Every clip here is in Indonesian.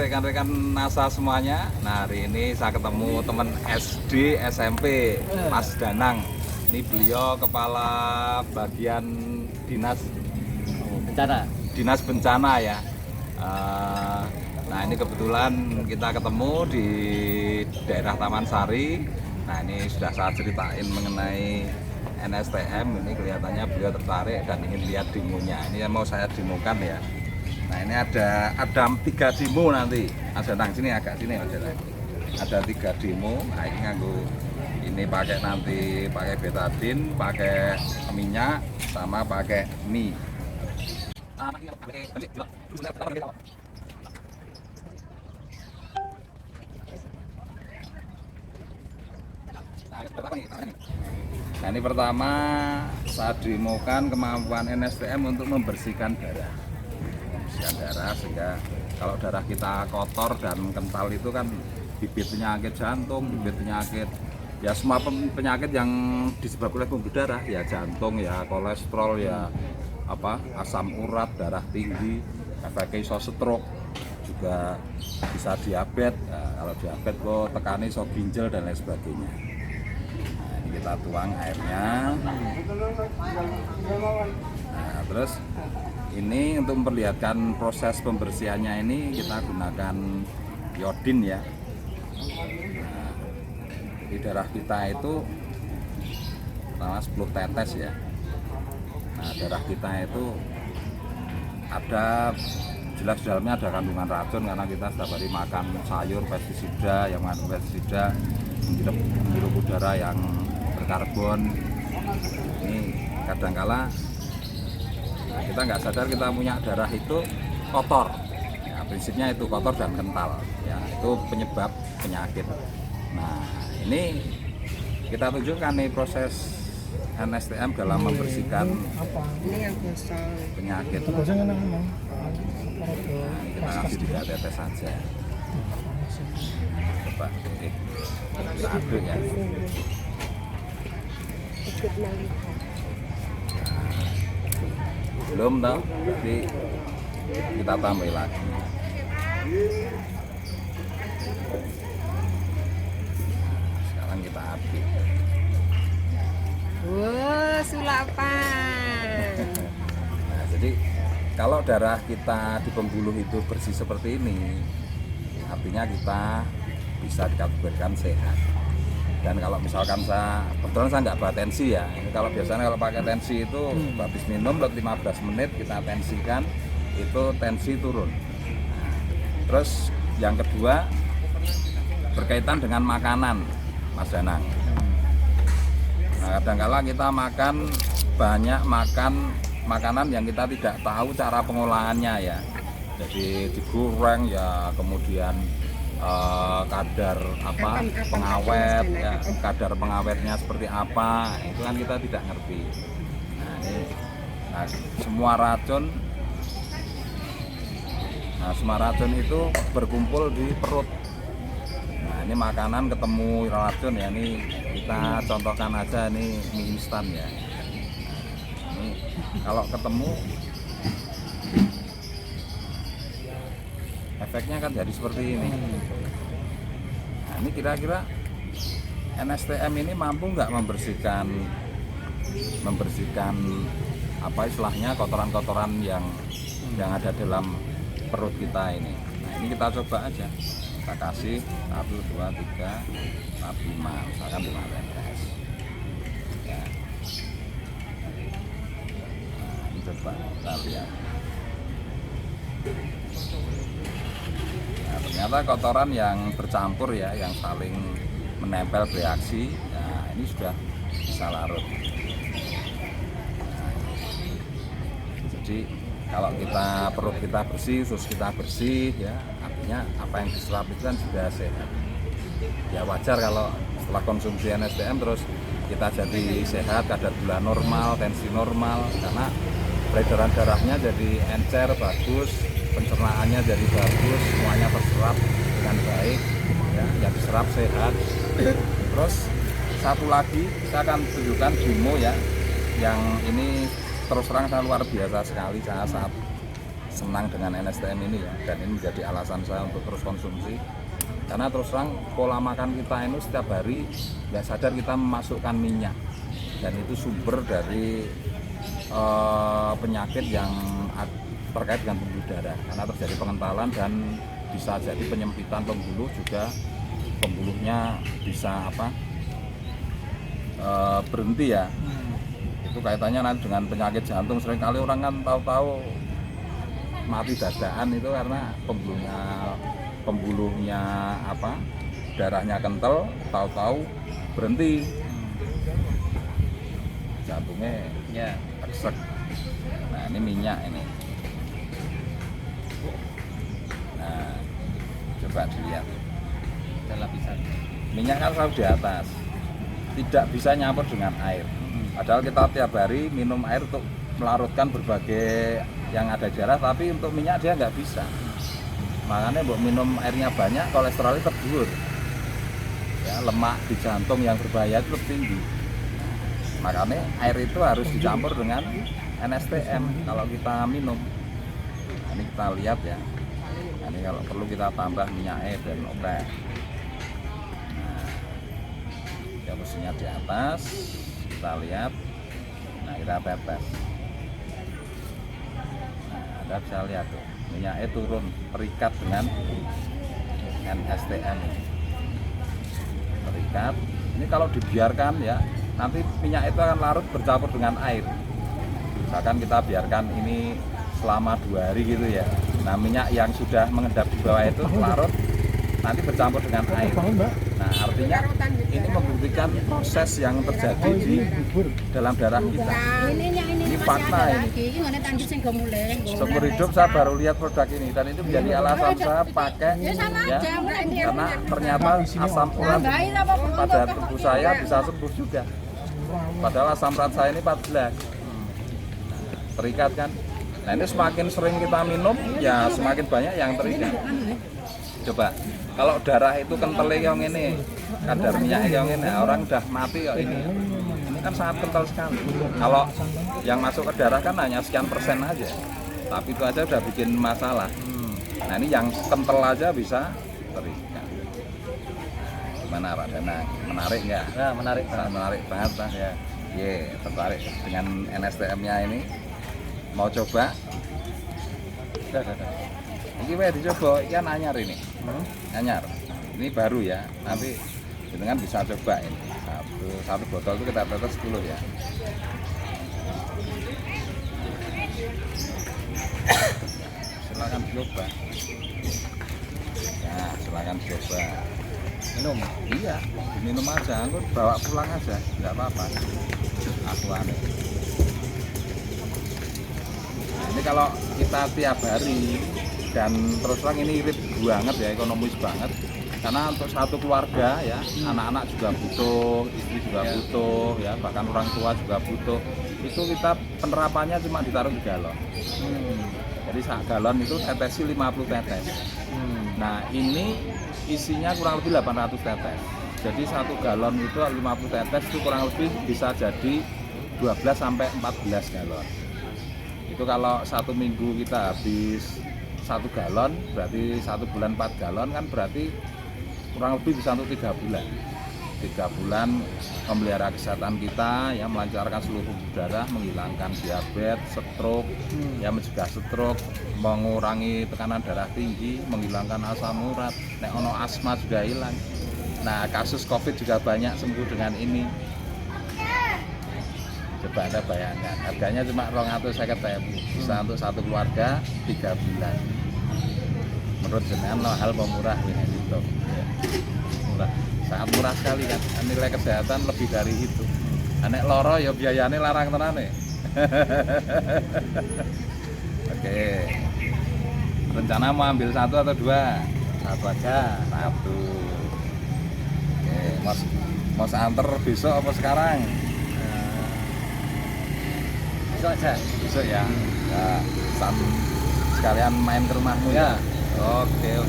Rekan-rekan NASA semuanya, nah hari ini saya ketemu teman SD SMP Mas Danang. Ini beliau kepala bagian dinas bencana ya. Nah ini kebetulan kita ketemu di daerah Taman Sari. Nah ini sudah saya ceritain mengenai NSTM. Ini kelihatannya beliau tertarik dan ingin lihat demonya. Ini yang mau saya demokan ya. Nah ini ada 3 demo nanti. Mas Danang sini agak sini Mas Danang. Ada 3 demo. Nah ini nganggo ini pakai betadin, pakai minyak, sama pakai mie. Nah ini pertama saya demokan kemampuan NSTM untuk membersihkan darah. Sehingga kalau darah kita kotor dan kental itu kan bibit penyakit jantung, bibit penyakit ya semua penyakit yang disebabkan oleh pembuluh darah ya jantung ya kolesterol ya asam urat, darah tinggi, efeknya iso stroke, juga bisa diabetes. Nah, kalau diabetes kok tekannya iso ginjal dan lain sebagainya. Nah, ini kita tuang airnya. Nah, terus ini untuk memperlihatkan proses pembersihannya ini kita gunakan iodin ya. Nah, di darah kita itu pertama 10 tetes ya. Nah, darah kita itu ada jelas di dalamnya ada kandungan racun karena kita setiap hari makan sayur pestisida yang mengandung pestisida, menghirup udara yang berkarbon. Ini kadangkala kita nggak sadar kita punya darah itu kotor ya, prinsipnya itu kotor dan kental ya, itu penyebab penyakit. Nah ini kita tunjukkan nih proses NSTM dalam membersihkan penyakit. Nah, kita kasih 3 tetes saja. Coba kita aduk ya. Belum tahu, jadi kita tambah lagi. Sekarang kita aduk. Wow, sulapan. Nah, jadi kalau darah kita di pembuluh itu bersih seperti ini, artinya kita bisa dikategorikan sehat. Dan kalau misalkan kebetulan saya nggak bawa tensi ya. Ini kalau biasanya kalau pakai tensi itu habis minum 15 menit kita tensikan, itu tensi turun. Nah, terus yang kedua berkaitan dengan makanan, Mas Danang. Nah, kadang-kala kita banyak makan makanan yang kita tidak tahu cara pengolahannya ya. Jadi digoreng ya, kemudian kadar pengawet ya, kadar pengawetnya seperti apa itu kan kita tidak ngerti. Nah, semua racun itu berkumpul di perut. Nah ini makanan ketemu racun ya, ini kita contohkan aja, ini mie instan ya. Ini kalau ketemu efeknya kan jadi seperti ini. Nah, ini kira-kira NSTM ini mampu nggak membersihkan apa istilahnya kotoran-kotoran yang ada dalam perut kita ini. Nah ini kita coba aja, kita kasih 1, 2, 3, 4, 5, misalkan 5 tetes ya. Nah ini coba kita lihat. Nah, ternyata kotoran yang bercampur ya, yang saling menempel bereaksi, nah ini sudah bisa larut. Nah, jadi kalau perut kita bersih, usus kita bersih ya, artinya apa yang diserap itu kan sudah sehat. Ya wajar kalau setelah konsumsi NSTM terus kita jadi sehat, kadar gula normal, tensi normal, karena peredaran darahnya jadi encer, bagus, pencernaannya jadi bagus, semuanya terserap dengan baik ya, yang diserap sehat. Terus satu lagi saya akan tunjukkan demo ya, yang ini terus terang saya luar biasa sekali. Saya saat senang dengan NSTM ini ya, dan ini menjadi alasan saya untuk terus konsumsi. Karena terus terang pola makan kita ini setiap hari nggak sadar kita memasukkan minyak, dan itu sumber dari penyakit yang terkait dengan pembuluh darah, karena terjadi pengentalan dan bisa jadi penyempitan pembuluh juga, pembuluhnya bisa berhenti ya. Itu kaitannya nanti dengan penyakit jantung. Seringkali orang kan tahu-tahu mati dadaan itu karena pembuluhnya darahnya kental, tahu-tahu berhenti, jantungnya Ya. resek. Nah ini minyak ini. Nah coba dilihat, Ada lapisan. minyak kan selalu di atas, tidak bisa nyampur dengan air. Padahal kita tiap hari minum air untuk melarutkan berbagai yang ada di darah, tapi untuk minyak dia nggak bisa. Makanya buat minum airnya banyak, kolesterolnya tergiur, ya, lemak di jantung yang berbahaya itu lebih tinggi. Makanya air itu harus dicampur dengan NSTM kalau kita minum. Nah, ini kita lihat ya. Nah, ini kalau perlu kita tambah minyak dan oke. Nah, ya posisinya di atas, kita lihat. Nah kita tetes. Nah, Anda bisa lihat tuh, minyaknya turun, terikat dengan NSTM. Terikat. Ini kalau dibiarkan ya, nanti minyak itu akan larut bercampur dengan air. Misalkan kita biarkan ini selama 2 hari gitu ya. Nah minyak yang sudah mengendap di bawah itu larut, nanti bercampur dengan air. Nah artinya ini membuktikan proses yang terjadi di dalam darah kita. Ini fakta ini. Seumur hidup saya baru lihat produk ini, dan itu menjadi alasan saya pakai ya, karena ternyata asam urat pada tubuh saya bisa sembuh juga. Padahal asam urat saya ini 14. Terikat kan. Nah ini semakin sering kita minum ya semakin banyak yang terikat. Coba kalau darah itu kental yang ini, kadar minyak yang ini, orang udah mati kok ini kan sangat kental sekali. Kalau yang masuk ke darah kan hanya sekian persen aja, tapi itu aja udah bikin masalah. Nah ini yang kental aja bisa terikat. Gimana Pak Danang? Menarik nggak? Nah, menarik. Menarik banget Pak ya. Tertarik dengan NSTM-nya ini. Mau coba? Udah. Ini weh dicoba, ikan anyar ini. Anyar. Ini baru ya. Nanti dengan bisa coba ini. Satu botol itu kita tetes 10 ya. Silakan coba. Ya, silakan coba. Minum. Iya, minum aja. Aku bawa pulang aja, nggak apa-apa. Aku aneh. Nah, ini kalau kita tiap hari, dan terus terang ini irit banget ya, ekonomis banget. Karena untuk satu keluarga ya, anak-anak juga butuh, istri juga butuh, ya bahkan orang tua juga butuh. Itu kita penerapannya cuma ditaruh di galon. Jadi sak galon itu tetesi 50 tetes. Nah ini isinya kurang lebih 800 tetes. Jadi satu galon itu 50 tetes itu kurang lebih bisa jadi 12 sampai 14 galon. Itu kalau 1 minggu kita habis 1 galon, berarti 1 bulan 4 galon kan berarti kurang lebih bisa untuk 3 bulan. 3 bulan memelihara kesehatan kita, ya melancarkan seluruh darah, menghilangkan diabetes, stroke, ya mencegah stroke, mengurangi tekanan darah tinggi, menghilangkan asam urat, nek ono asma juga hilang. Nah kasus COVID juga banyak sembuh dengan ini. Coba Anda bayangkan, harganya cuma 250.000, bisa untuk satu keluarga 3 bulan. Menurut jenengan hal pemurah ini gitu. Ya. Murah, sangat murah sekali kan. Nilai kesehatan lebih dari itu. Nek loro ya biayanya larang tenan nih. Oke. Rencana mau ambil 1 atau 2? 1 aja. 1. Oke, mau anter besok apa sekarang? Besok aja. Besok ya. Nah, sekalian main ke rumahmu ya. Oke.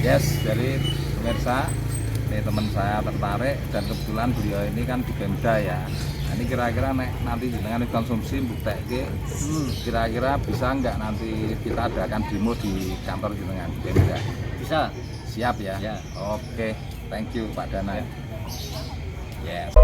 Yes, jadi pemirsa, ini teman saya tertarik dan kebetulan beliau ini kan di Pemda ya. Nah, ini kira-kira nanti jenengan konsumsi buktekke kira-kira bisa nggak nanti kita adakan demo di kantor jenengan? Pemda. Bisa. Siap ya? Ya. Oke, thank you Pak Dana. Yes.